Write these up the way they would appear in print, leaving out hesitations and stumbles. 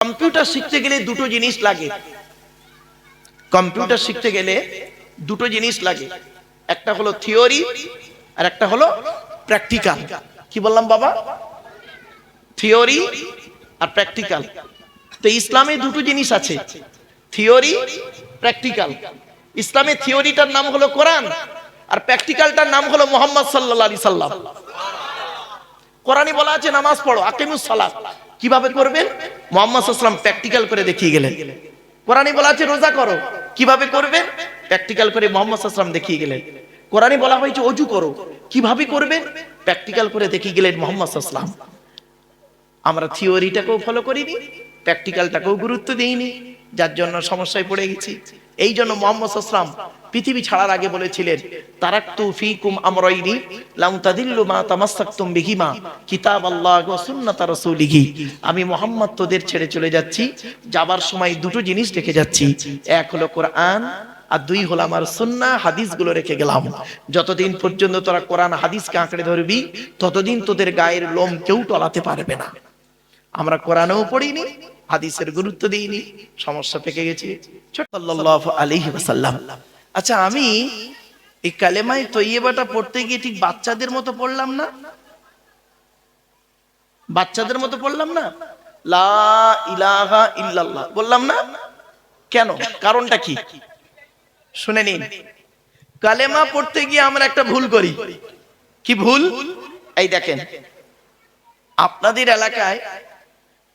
Computer শিখতে গেলে দুটো জিনিস লাগে। কম্পিউটার শিখতে গেলে দুটো জিনিস লাগে, একটা হলো থিওরি আর একটা হলো প্র্যাকটিক্যাল। কি বললাম বাবা? থিওরি আর প্র্যাকটিক্যাল। তো ইসলামে দুটো জিনিস আছে, থিওরি, প্র্যাকটিক্যাল। ইসলামে থিওরিটার নাম হলো কোরআন আর প্র্যাকটিক্যালটার নাম হলো মুহাম্মদ সাল্লাল্লাহু আলাইহি সাল্লাম। কোরআনে বলা আছে নামাজ পড়ো, আকিমুস সালাত। কিভাবে করবেন? মুহাম্মদ সাল্লাল্লাহু আলাইহি ওয়াসাল্লাম প্র্যাকটিক্যাল করে দেখিয়ে গেলেন। কোরআনে বলা আছে রোজা করো, কিভাবে করবেন? প্র্যাকটিক্যাল করে মুহাম্মদ সাল্লাল্লাহু আলাইহি ওয়াসাল্লাম দেখিয়ে গেলেন। কোরআনে বলা হয়েছে ওযু করো, কিভাবে করবেন? প্র্যাকটিক্যাল করে দেখিয়ে গেলেন মুহাম্মদ সাল্লাল্লাহু আলাইহি ওয়াসাল্লাম। আমরা থিওরিটাকেও ফলো করিনি, প্র্যাকটিক্যালটাকেও গুরুত্ব দেইনি, যার জন্য সমস্যায় পড়ে গেছি। এই জন্য মুহাম্মদ সাল্লাল্লাহু আলাইহি ওয়াসাল্লাম পৃথিবী ছাড়ার আগে বলেছিলেন, তারাকতু ফীকুম আমরাইনি লাম তাদিল্লু মা তামাসসাকতুম বিহিমা কিতাবাল্লাহি ওয়া সুন্নাতা রাসূলিহি। আমি মুহাম্মদ তোদের ছেড়ে চলে যাচ্ছি, যাবার সময় দুটো জিনিস রেখে যাচ্ছি, এক হলো কোরআন আর দুই হলো আমার সুন্নাহ হাদিসগুলো রেখে গেলাম। যতদিন পর্যন্ত তোরা কোরআন হাদিসকে আঁকড়ে ধরবি, ততদিন তোদের গায়ের লোম কেউ টলাতে পারবে না। আমরা কোরআনেও পড়িনি, হাদিসের গুরুত্ব দিইনি, সমস্যা পেকে গেছে। সাল্লাল্লাহু আলাইহি ওয়াসাল্লাম। আচ্ছা, আমি এই কালেমায়ে তৈয়বাটা পড়তে গিয়ে ঠিক বাচ্চাদের মতো পড়লাম না? বাচ্চাদের মতো পড়লাম না? লা ইলাহা ইল্লাল্লাহ বললাম না? কেন? কারণটা কি শুনে নিন। কালেমা পড়তে গিয়ে আমরা একটা ভুল করি। কি ভুল? এই দেখেন, আপনাদের এলাকায়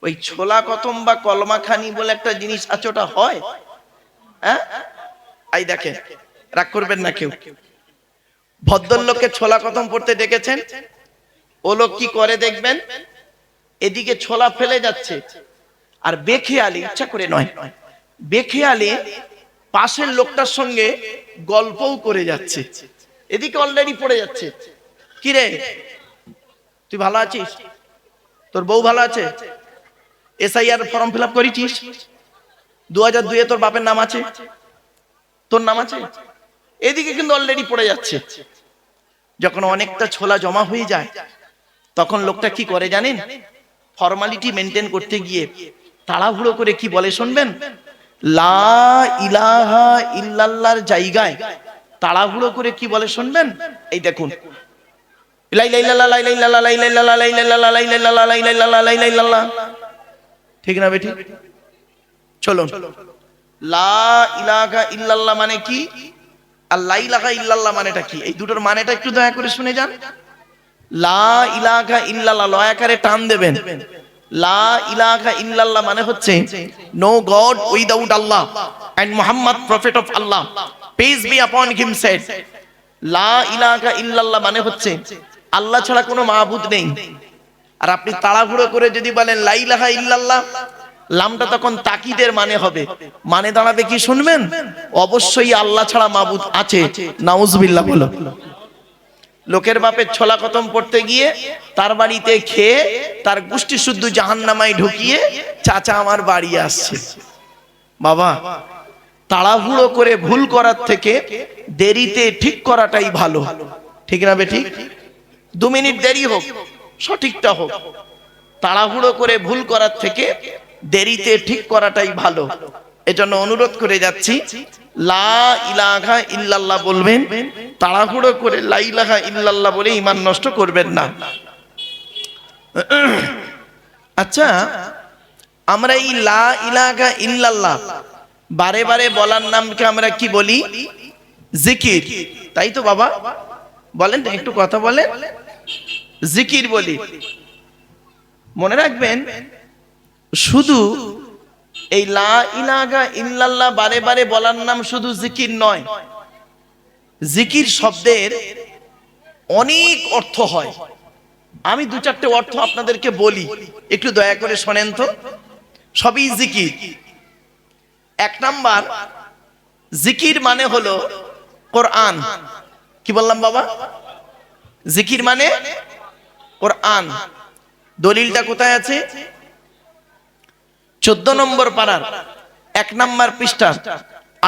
ওই ছোলা কতম বা কলমা খানি বলে একটা জিনিস আছে, ওটা হয়? হ্যাঁ, এই দেখেন, রাগ করবেন না কেউ। ভদ্রলোককে ছোলা কতম পড়তে ডেকেছেন, ও লোক কি করে দেখবেন, এদিকে ছোলা ফেলে যাচ্ছে আর বেখেয়ালি, ইচ্ছা করে নয়, বেখেয়ালি পাশের লোকটার সঙ্গে গল্পও করে যাচ্ছে, এদিকে অলরেডি পড়ে যাচ্ছে। কি রে, তুই ভালো আছিস? তোর বউ ভালো আছে? এসআইআর ফর্ম ফিল আপ করেছিস? 2002 তোর বাপের নাম আছে, তোর নাম আছে? এদিকে কিন্তু অলরেডি পড়ে যাচ্ছে। যখন অনেকটা ছোলা জমা হয়ে যায়, তখন লোকটা কি করে জানেন? ফর্মালিটি মেনটেন করতে গিয়ে তাড়াহুড়ো করে কি বলে শুনবেন? লা ইলাহা ইল্লাল্লাহর জায়গায় তাড়াহুড়ো করে কি বলে শুনবেন? এই দেখুন, লা ইলাহা ইল্লাল্লাহ, লা ইলাহা ইল্লাল্লাহ, লা ইলাহা ইল্লাল্লাহ, লা ইলাহা ইল্লাল্লাহ, লা ইলাহা ইল্লাল্লাহ, লা ইলাহা ইল্লাল্লাহ, লা ইলাহা ইল্লাল্লাহ। ঠিক না বেটি? চলুন, লা ইলাহা ইল্লাল্লাহ মানে কি আর লা ইলাহা ইল্লাল্লাহ মানেটা কি, এই দুটোর মানেটা একটু দয়া করে শুনে যান। লা ইলাহা ইল্লাল্লাহ ল আকারে টান দেবেন। লা ইলাহা ইল্লাল্লাহ মানে হচ্ছে no god without Allah and Muhammad prophet of Allah, peace be upon him shed. লা ইলাহা ইল্লাল্লাহ মানে হচ্ছে আল্লাহ ছাড়া কোনো মাবুদ নেই। আর আপনি তাড়াহুড়ো করে যদি বলেন লা ইলাহা ইল্লাল্লাহ, লামটা তখন তাকিদের মানে হবে, মানে দাঁড়াবে কি শুনবেন? অবশ্যই আল্লাহ ছাড়া মাবুদ আছে। নাউজুবিল্লাহ বলো। লোকের বাপের ছোলা খতম পড়তে গিয়ে তার বাড়িতে খেয়ে তার গোষ্ঠী শুদ্ধ জাহান্নামায় ঢুকিয়ে চাচা আমার বাড়ি আসছে। বাবা, তাড়াহুড়ো করে ভুল করার থেকে দেরিতে ঠিক করাটাই ভালো। ঠিক না বেঠিক? 2 মিনিট দেরি হোক, সঠিকটা হোক। তাড়াহুড়ো করে ভুল করার থেকে দেরিতে ঠিক করাটাই ভালো। এজন্য অনুরোধ করে যাচ্ছি, লা ইলাহা ইল্লাল্লাহ বলবেন, তাড়াহুড়ো করে লা ইলাহা ইল্লাল্লাহ বলে ঈমান নষ্ট করবেন না। আচ্ছা, আমরা এই লা ইলাহা ইল্লাল্লাহ বারে বারে বলার নামকে আমরা কি বলি? জিকির, তাই তো বাবা? বলেন তো, একটু কথা বলেন। জিকির বলি। মনে রাখবেন, শুধু এই লা ইলাহা ইল্লাল্লাহ বারে বারে বলার নাম শুধু জিকির নয়। জিকির শব্দের অনেক অর্থ হয়। আমি 2-4টে অর্থ আপনাদেরকে বলি, একটু দয়া করে শোনেন তো। সবই জিকির। 1 নাম্বার, জিকির মানে হলো কোরআন। কি বললাম বাবা? জিকির মানে কোরআন। দলিলটা কোথায় আছে? 14 নম্বর পারার 1 নম্বর পৃষ্ঠা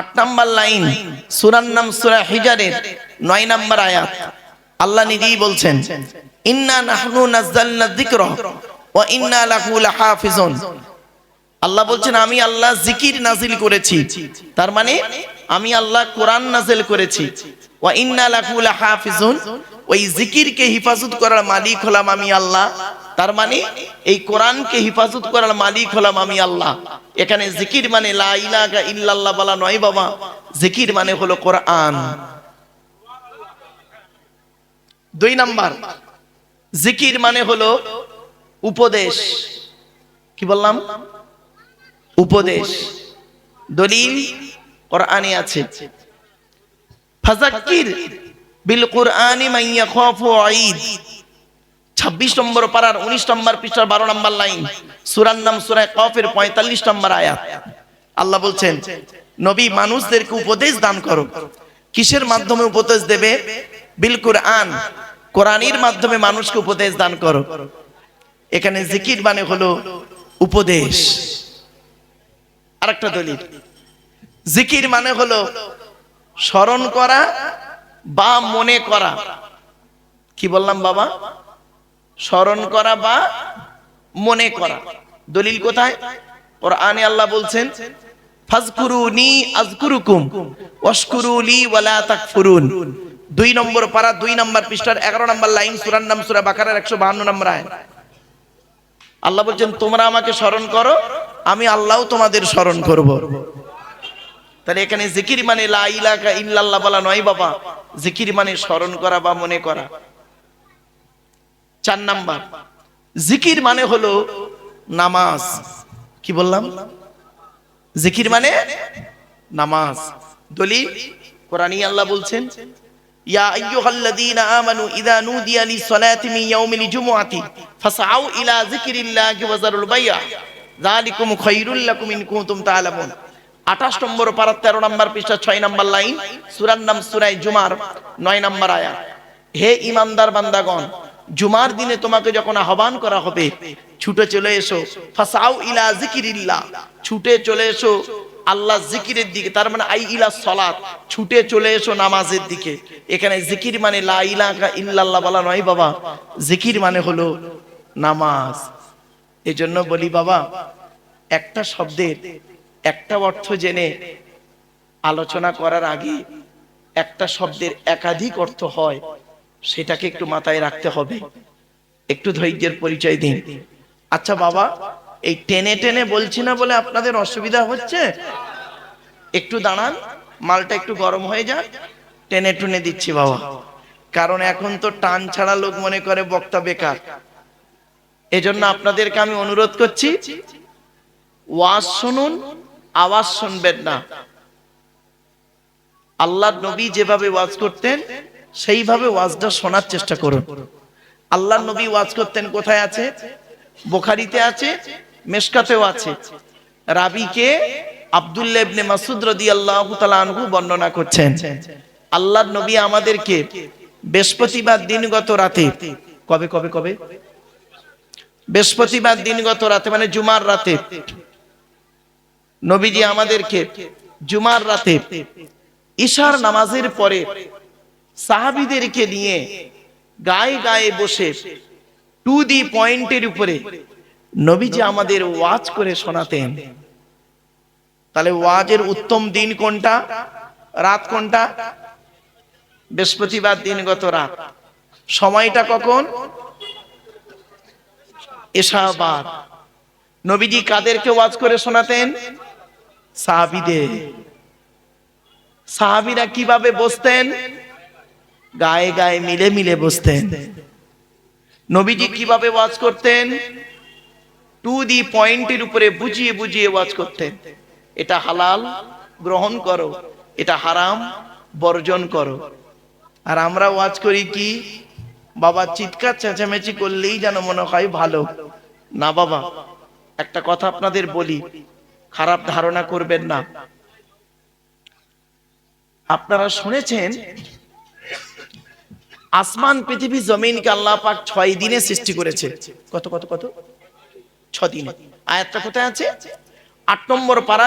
8 নম্বর লাইন, সূরার নাম সূরা হিজরের 9 নম্বর আয়াত। আল্লাহ নিজেই বলছেন, ইন্না নাহনু নাযালনা যিকরা ওয়া ইন্না লাহু লাহাফিজুন। আল্লাহ বলছেন আমি আল্লাহ জিকির নাজিল করেছি, তার মানে আমি আল্লাহ কোরআন নাজিল করেছি। ওয়া ইন্না লাহু লাহাফিজুন, ওই জিকিরকে হিফাজত করার মালিক হলাম আমি আল্লাহ। তার মানে এই কোরআনকে হিফাজত করার মালিক হলাম আমি আল্লাহ। এখানে জিকির মানে লা ইলাহা ইল্লাল্লাহ বলা নয় বাবা, জিকির মানে হলো কোরআন। 2 নাম্বার, জিকির মানে হলো উপদেশ। কি বললাম? উপদেশ। দলিল কোরআনে আছে, ফাযাক্কির বিল কুরআনি মান ইয়াখাফু ওয়াঈদ। 26 নম্বর পারার 19 নম্বর পৃষ্ঠার 12 নম্বর লাইন, সূরার নাম সূরা কফের 45 নম্বর আয়াত। আল্লাহ বলছেন নবী মানুষদেরকে উপদেশ দান করো। কিসের মাধ্যমে উপদেশ দেবে? বিল কুরআন, কোরআনের মাধ্যমে মানুষকে উপদেশ দান করো। এখানে জিকির মানে হলো উপদেশ। আরেকটা দলিল, জিকির মানে হলো স্মরণ করা বা মনে করা। কি বললাম বাবা? স্মরণ করা বা মনে করা। দলিল কোথায়? কোরআনে আল্লাহ বলছেন ফাজকুরুনি আযকুরুকুম ওয়াশকুরুলি ওয়ালা তাকফুরুন। 2 নম্বর পারা 2 নম্বর পৃষ্ঠার 11 নম্বর লাইন, সূরার নাম সূরা বাকারার 152 নম্বর আয়াত। আল্লাহ বলছেন তোমরা আমাকে স্মরণ করো, আমি আল্লাহও তোমাদের স্মরণ করব। তাহলে এখানে জিকির মানে লা ইলাহা ইল্লাল্লাহ বলা নয় বাবা, জিকির মানে স্মরণ করা বা মনে করা। 4 নাম্বার, জিকির মানে হলো নামাজ। কি বললাম? জিকির মানে নামাজ। দলিল কোরআনে আল্লাহ বলছেন ইয়া আইয়ুহাল্লাযীনা আমানু ইযা নুদিয়া লিস-সালাতি মিন ইয়াউমিল জুমুআতি ফাসআউ ইলা যিকরিল্লাহি ওয়া যারুল বাই'a যালিকুম খায়রুল লাকুম ইন কুনতুম তা'লামুন। 28 নম্বর পারা 13 নম্বর পৃষ্ঠা 6 নম্বর লাইন, সূরার নাম সূরা জুমার 9 নম্বর আয়াত। হে ঈমানদার বান্দাগণ, জুমার দিনে তোমাকে যখন আহ্বান করা হবে ছুটে চলে এসো, ফাসআউ ইলা যিকরিল্লাহ, ছুটে চলে এসো আল্লাহর জিকিরের দিকে। তার মানে আই ইলা সালাত, ছুটে চলে এসো নামাজের দিকে। এখানে জিকির মানে লা ইলাহা ইল্লাল্লাহ বলা নয় বাবা, জিকির মানে হলো নামাজ। এজন্য বলি বাবা, একটা শব্দের একটা অর্থ জেনে আলোচনা করার আগে একটা শব্দের একাধিক অর্থ হয়, সেটাকে একটু মাথায় রাখতে হবে। একটু ধৈর্যের পরিচয় দিন। আচ্ছা বাবা, এই টেনে টেনে বলছি না বলে আপনাদের অসুবিধা হচ্ছে? একটু দাঁড়ান, মালটা একটু গরম হয়ে যাক, টেনে টুনে দিচ্ছি বাবা। কারণ এখন তো টান ছাড়া লোক মনে করে বক্তা বেকার। এজন্য আপনাদেরকে আমি অনুরোধ করছি, ওয়াজ শুনুন, আওয়াজ শুনবেন না। আল্লাহর নবী যেভাবে ওয়াজ করতেন সেইভাবে ওয়াজটা শোনার চেষ্টা করুন। আল্লাহর নবী ওয়াজ করতেন কোথায় আছে? বুখারীতে আছে, মিশকাতেও আছে। রাবিকে আব্দুল্লাহ ইবনে মাসউদ রাদিয়াল্লাহু তাআলা আনহু বর্ণনা করছেন, আল্লাহর নবী আমাদেরকে বৃহস্পতিবার দিনগত রাতে, কবে কবে কবে? বৃহস্পতিবার দিনগত রাতে মানে জুমার রাতে, নবীজি আমাদেরকে জুমার রাতে ইশার নামাজের পরে সাহাবীদেরকে নিয়ে গায়ে গায়ে বসে টু দি পয়েন্টের উপরে নবীজি আমাদের ওয়াজ করে শোনাতেন। তাহলে ওয়াজের উত্তম দিন কোনটা? রাত কোনটা? বৃহস্পতিবার দিনগত রাত। সময়টা কখন? এশাবাদ। নবীজি কাদেরকে ওয়াজ করে শোনাতেন? সাহাবীদের। সাহাবীরা কিভাবে বসতেন? গায়ে গায়ে মিলে মিলে বসতেন। নবীজি কিভাবে ওয়াজ করতেন? টু দি পয়েন্টের উপরে বুঝিয়ে বুঝিয়ে ওয়াজ করতেন। এটা হালাল, গ্রহণ করো, এটা হারাম, বর্জন করো। আর আমরা ওয়াজ করি কি বাবা? চিৎকার চেঁচামেচি করলেই যেন মনে হয় ভালো। না বাবা, একটা কথা আপনাদের বলি, খারাপ ধারণা করবেন না। আপনারা শুনেছেন আসমান পৃথিবী জমিনকে আল্লাহ পাক 6 দিনে সৃষ্টি করেছে। কত কত কত? 6 দিনে। আয়াতটা কোথায় আছে? 8 নম্বর পারা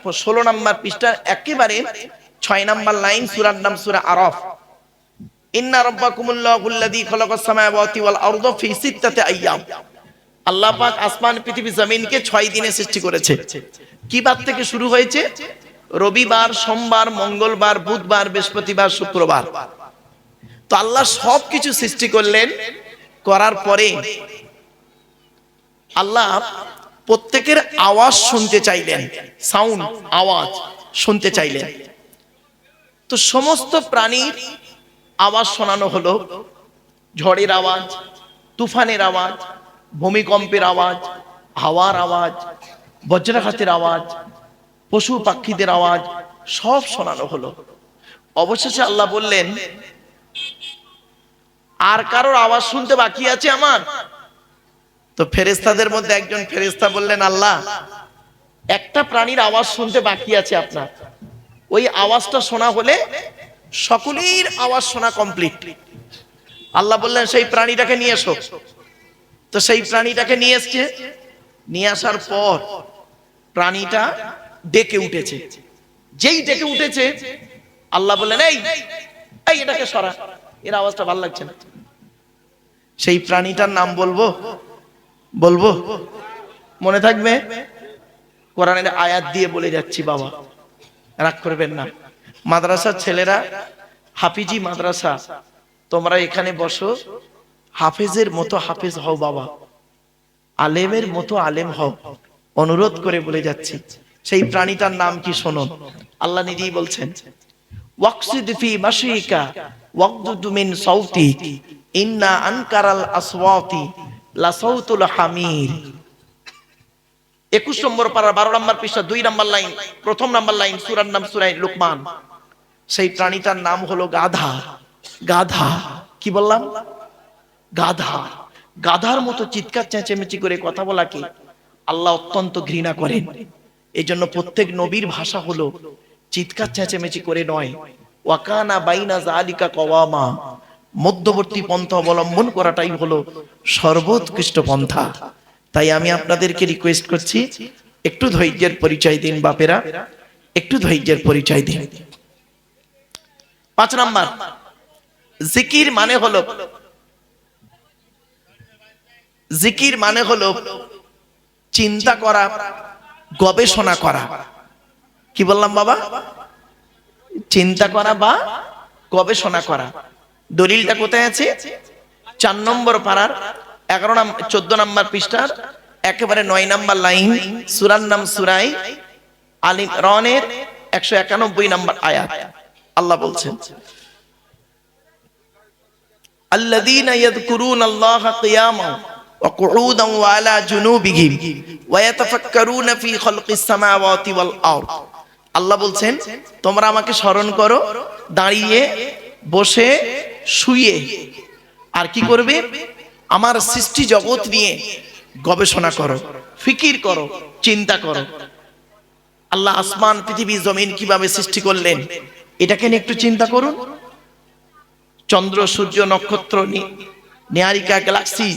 16 নম্বর পৃষ্ঠা একেবারে 6 নম্বর লাইন, সূরার নাম সূরা আরাফ। ইন্না রাব্বাকুমুল্লাহুল্লাযী খালাকাস সামাওয়াতি ওয়াল আরদা ফি সিত্তাতি আইয়াম। আল্লাহ পাক আসমান পৃথিবী জমিনকে 6 দিনে সৃষ্টি করেছে। কি বার থেকে শুরু হয়েছে? রবিবার, সোমবার, মঙ্গলবার, বুধবার, বৃহস্পতিবার, শুক্রবার। তো আল্লাহ সবকিছু সৃষ্টি করলেন, করার পরে আল্লাহ প্রত্যেকের আওয়াজ শুনতে চাইলেন, সাউন্ড, আওয়াজ শুনতে চাইলেন। তো সমস্ত প্রাণীর আওয়াজ শোনানো হলো। ঝড়ের আওয়াজ, তুফানের আওয়াজ, ভূমিকম্পের আওয়াজ, হাওয়ার আওয়াজ, বজ্রাঘাতের আওয়াজ, পশু পাখিদের আওয়াজ সব শোনানো হলো। অবশেষে আল্লাহ বললেন, আর কারোর আওয়াজ শুনতে বাকি আছে আমার? তো ফেরেশতাদের মধ্যে একজন ফেরেশতা বললেন, আল্লাহ, একটা প্রাণীর আওয়াজ শুনতে বাকি আছে আপনার। ওই আওয়াজটা শোনা হলে সকলের আওয়াজ শোনা কমপ্লিট। আল্লাহ বললেন, সেই প্রাণীটাকে নিয়ে এসো। তো সেই প্রাণীটাকে নিয়ে এসছে। নিয়ে আসার পর প্রাণীটা ডেকে উঠেছে। যেই ডেকে উঠেছে, আল্লাহ বললেন, এই এই এটাকে সরা, এর আওয়াজটা ভালো লাগছে না। সেই প্রাণীটার নাম বলবো? বলবো? মনে থাকবে? কোরআনের আয়াত দিয়ে বলে যাচ্ছি বাবা, রাগ করবেন না। মাদ্রাসার ছেলেরা, হাফিজি মাদ্রাসা, তোমরা এখানে বসো, হাফেজের মতো হাফেজ হও বাবা, আলেমের মতো আলেম হও, অনুরোধ করে বলে যাচ্ছি। সেই প্রাণীটার নাম কি শোনো। আল্লাহ নিজেই বলছেন, ওয়াকসিদ ফি মাশিকা ওয়াগদুদ মিন সাউতিক ইন্না আনকারাল আসওয়াতি লাসাউতুল হামির। 21 নম্বর পারা 12 নম্বর পৃষ্ঠা 2 নম্বর লাইন, প্রথম নম্বর লাইন, সূরার নাম সূরা লুকমান। সেই প্রাণীটার নাম হলো গাধা। গাধা, কি বললাম? গাধা। গাধার মতো চিৎকার চেঁচেমেচি করে কথা বলাকে আল্লাহ অত্যন্ত ঘৃণা করেন। এই জন্য প্রত্যেক নবীর ভাষা হলো চিৎকার চেঁচেমেচি করে নয়, ওয়াকানা বাইনা যালিকা কওয়ামা, মধ্যবর্তী পন্থা অবলম্বন করাটাই হলো সর্বোৎকৃষ্ট পন্থা। তাই আমি আপনাদেরকে রিকোয়েস্ট করছি, একটু ধৈর্যের পরিচয় দিন বাপেরা, একটু ধৈর্যের পরিচয় দিন। 5 নাম্বার, জিকির মানে হলো, জিকির মানে হলো চিন্তা করা, গবেষণা করা। কি বললাম বাবা? চিন্তা করা বা গবেষণা করা। দলিলটা কোথায় আছে? 4 নম্বর পারার 14 নম্বর পৃষ্ঠার একেবারে 9 নম্বর লাইন, সূরার নাম সূরা আল ইমরানের 191 নম্বর আয়াত। আল্লাহ বলছেন, আল্লাযীনা ইয়াযকুরুনাল্লাহা কিয়ামান ওয়া কুউদান ওয়া আলা জুনুবিহিম ওয়া ইয়াতাফাক্কারুনা ফি খালকিস সামাওয়াতি ওয়াল আরদ। আল্লাহ বলছেন, তোমরা আমাকে স্মরণ করো দাঁড়িয়ে, বসে, শুয়ে। আর কি করবে? আমার সৃষ্টি জগৎ নিয়ে গবেষণা করো, ফিকির করো, চিন্তা করো। আল্লাহ আসমান পৃথিবী জমিন কিভাবে সৃষ্টি করলেন এটাকে নিয়ে একটু চিন্তা করুন। চন্দ্র, সূর্য, নক্ষত্র, নেয়ারিকা, গ্যালাক্সি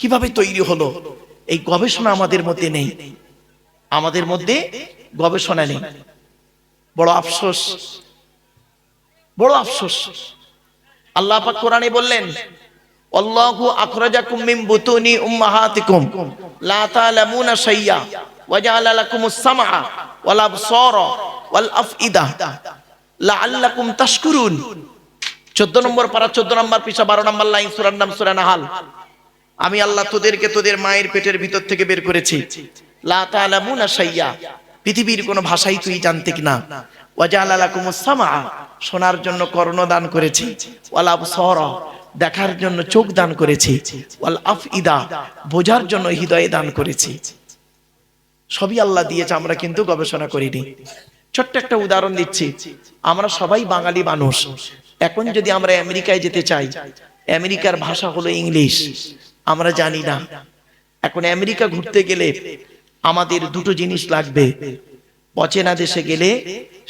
কিভাবে তৈরি হলো, এই গবেষণা আমাদের মধ্যে নেই। আমাদের মধ্যে গবেষণা নেই। বড় আফসোস, বড় আফসোস। আল্লাহ পাক কোরআনে বললেন, আল্লাহু আখরাজাকুম মিন বুতুনি উম্মাহাতিকুম লা তা'লামুনা শাইয়্যা ওয়া জাআলা লাকুমুস সামআ ওয়াল আবসারা ওয়াল আফইদা লাআল্লাকুম তাশকুরুন। 14 নম্বর পারা 14 নম্বর পৃষ্ঠা 12 নম্বর লাইন, সূরার নাম সূরা নাহাল। আমি আল্লাহ তোদেরকে তোদের মায়ের পেটের ভিতর থেকে বের করেছি। লা তা'লামুনা শাইয়্যা, পৃথিবীর কোনো ভাষাই তুই জানতে না। ওয়া জাআলা লাকুমুস সামআ, শোনার জন্য কর্ণ দান করেছি। ওয়াল আবসারা, দেখার জন্য চোখ দান করেছি। ওয়াল আফইদা, বোঝার জন্য হৃদয় দান করেছি। সবই আল্লাহ দিয়েছে, আমরা কিন্তু গবেষণা করিনি। ছোট্ট একটা উদাহরণ দিচ্ছি। আমরা সবাই বাঙালি মানুষ। এখন যদি আমরা আমেরিকায় যেতে চাই, আমেরিকার ভাষা হলো ইংলিশ, আমরা জানি না। এখন আমেরিকা ঘুরতে গেলে আমাদের দুটো জিনিস লাগবে। অচেনা দেশে গেলে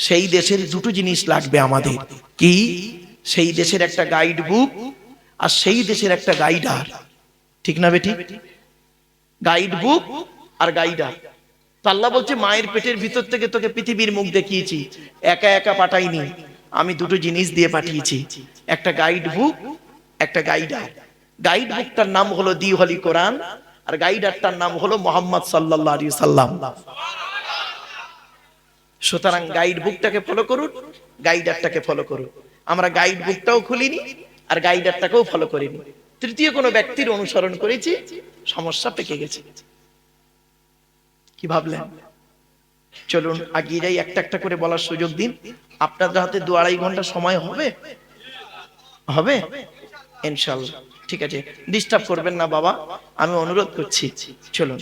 সেই দেশের দুটো জিনিস লাগবে আমাদের। কি? সেই দেশের একটা গাইড বুক আর সেই দেশের একটা গাইডার। ঠিক না বেটি? গাইড বুক আর গাইডার। তো আল্লাহ বলছে, মায়ের পেটের ভিতর থেকে তোকে পৃথিবীর মুখ দেখিয়েছি, একা একা পাঠাইনি, আমি দুটো জিনিস দিয়ে পাঠিয়েছি, একটা গাইড বুক, একটা গাইডার। গাইড বুকটার নাম হলো দি হলি কোরআন, আর গাইডারটার নাম হলো মোহাম্মদ সাল্লাল্লাহু আলাইহি সাল্লাম। সুতরাং গাইড বুকটাকে ফলো করুন, গাইডারটাকে ফলো করুন। আমরা গাইড বুকটাও খুলিনি আর গাইডারটাকেও ফলো করিনি, তৃতীয় কোনো ব্যক্তির অনুসরণ করেছি, সমস্যা পেকে গেছে। কি ভাবলেন? চলুন আগিয়ে যাই, একটা একটা করে বলার সুযোগ দিন। আপনাদের হাতে 2-2.5 ঘন্টা সময় হবে? হবে ইনশাআল্লাহ। ঠিক আছে, ডিস্টার্ব করবেন না বাবা, আমি অনুরোধ করছি। চলুন।